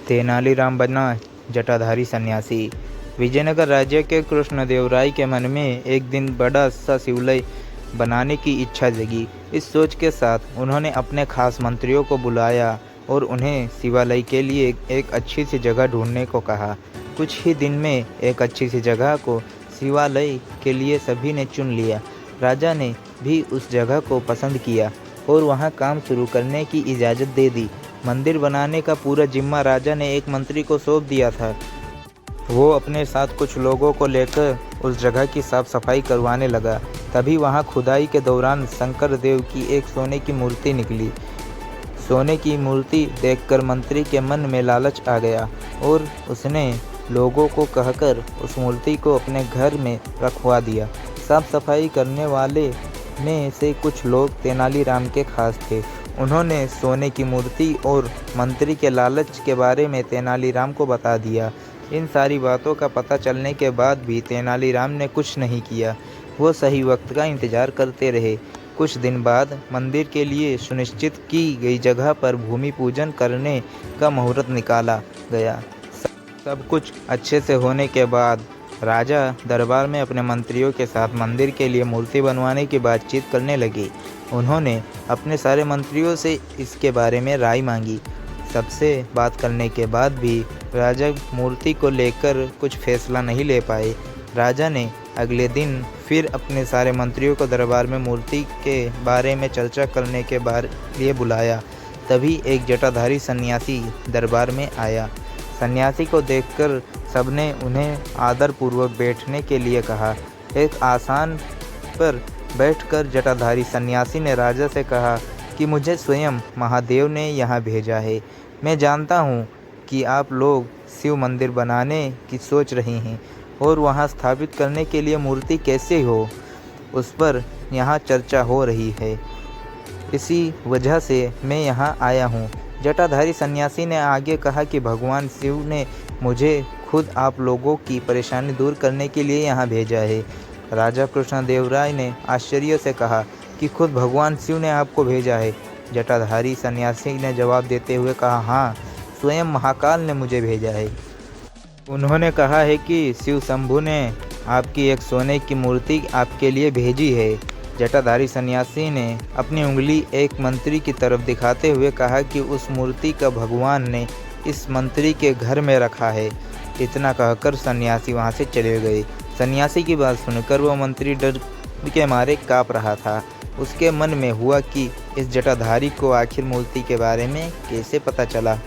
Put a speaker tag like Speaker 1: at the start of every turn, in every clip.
Speaker 1: तेनालीराम बना जटाधारी सन्यासी। विजयनगर राज्य के कृष्णदेवराय के मन में एक दिन बड़ा सा शिवालय बनाने की इच्छा जगी। इस सोच के साथ उन्होंने अपने खास मंत्रियों को बुलाया और उन्हें शिवालय के लिए एक अच्छी सी जगह ढूंढने को कहा। कुछ ही दिन में एक अच्छी सी जगह को शिवालय के लिए सभी ने चुन लिया। राजा ने भी उस जगह को पसंद किया और वहां काम शुरू करने की इजाज़त दे दी। मंदिर बनाने का पूरा जिम्मा राजा ने एक मंत्री को सौंप दिया था। वो अपने साथ कुछ लोगों को लेकर उस जगह की साफ सफाई करवाने लगा। तभी वहां खुदाई के दौरान शंकर देव की एक सोने की मूर्ति निकली। सोने की मूर्ति देखकर मंत्री के मन में लालच आ गया और उसने लोगों को कहकर उस मूर्ति को अपने घर में रखवा दिया। साफ सफाई करने वाले में से कुछ लोग तेनालीराम के खास थे। उन्होंने सोने की मूर्ति और मंत्री के लालच के बारे में तेनालीराम को बता दिया। इन सारी बातों का पता चलने के बाद भी तेनालीराम ने कुछ नहीं किया। वो सही वक्त का इंतजार करते रहे। कुछ दिन बाद मंदिर के लिए सुनिश्चित की गई जगह पर भूमि पूजन करने का मुहूर्त निकाला गया। सब कुछ अच्छे से होने के बाद राजा दरबार में अपने मंत्रियों के साथ मंदिर के लिए मूर्ति बनवाने की बातचीत करने लगे। उन्होंने अपने सारे मंत्रियों से इसके बारे में राय मांगी। सबसे बात करने के बाद भी राजा मूर्ति को लेकर कुछ फैसला नहीं ले पाए। राजा ने अगले दिन फिर अपने सारे मंत्रियों को दरबार में मूर्ति के बारे में चर्चा करने के लिए बुलाया। तभी एक जटाधारी सन्यासी दरबार में आया। सन्यासी को देखकर सबने उन्हें आदरपूर्वक बैठने के लिए कहा। एक आसन पर बैठकर जटाधारी सन्यासी ने राजा से कहा कि मुझे स्वयं महादेव ने यहाँ भेजा है। मैं जानता हूँ कि आप लोग शिव मंदिर बनाने की सोच रहे हैं और वहाँ स्थापित करने के लिए मूर्ति कैसे हो, उस पर यहाँ चर्चा हो रही है। इसी वजह से मैं यहाँ आया हूँ। जटाधारी सन्यासी ने आगे कहा कि भगवान शिव ने मुझे खुद आप लोगों की परेशानी दूर करने के लिए यहाँ भेजा है। राजा कृष्णदेवराय ने आश्चर्य से कहा कि खुद भगवान शिव ने आपको भेजा है। जटाधारी सन्यासी ने जवाब देते हुए कहा, हाँ, स्वयं महाकाल ने मुझे भेजा है। उन्होंने कहा है कि शिव शंभु ने आपकी एक सोने की मूर्ति आपके लिए भेजी है। जटाधारी सन्यासी ने अपनी उंगली एक मंत्री की तरफ दिखाते हुए कहा कि उस मूर्ति का भगवान ने इस मंत्री के घर में रखा है। इतना कहकर सन्यासी वहां से चले गए। सन्यासी की बात सुनकर वो मंत्री डर के मारे काँप रहा था। उसके मन में हुआ कि इस जटाधारी को आखिर मूर्ति के बारे में कैसे पता चला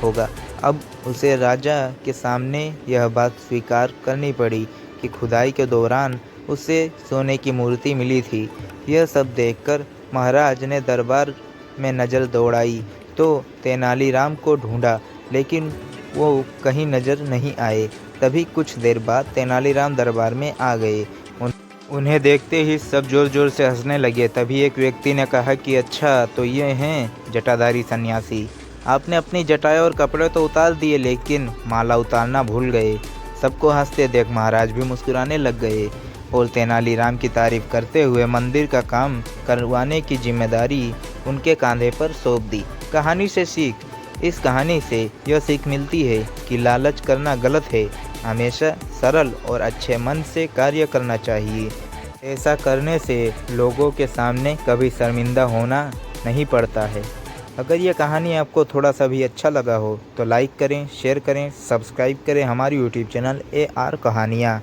Speaker 1: होगा। अब उसे राजा के सामने यह बात स्वीकार करनी पड़ी कि खुदाई के दौरान उसे सोने की मूर्ति मिली थी। यह सब देखकर महाराज ने दरबार में नज़र दौड़ाई तो तेनालीराम को ढूंढा, लेकिन वो कहीं नज़र नहीं आए। तभी कुछ देर बाद तेनालीराम दरबार में आ गए। उन्हें देखते ही सब जोर जोर से हंसने लगे। तभी एक व्यक्ति ने कहा कि अच्छा, तो ये हैं जटाधारी सन्यासी। आपने अपनी जटाएं और कपड़े तो उतार दिए, लेकिन माला उतारना भूल गए। सबको हंसते देख महाराज भी मुस्कुराने लग गए और तेनालीराम की तारीफ करते हुए मंदिर का काम करवाने की जिम्मेदारी उनके कंधे पर सौंप दी। कहानी से सीख। इस कहानी से यह सीख मिलती है कि लालच करना गलत है। हमेशा सरल और अच्छे मन से कार्य करना चाहिए। ऐसा करने से लोगों के सामने कभी शर्मिंदा होना नहीं पड़ता है। अगर ये कहानी आपको थोड़ा सा भी अच्छा लगा हो तो लाइक करें, शेयर करें, सब्सक्राइब करें हमारी यूट्यूब चैनल AR कहानियाँ।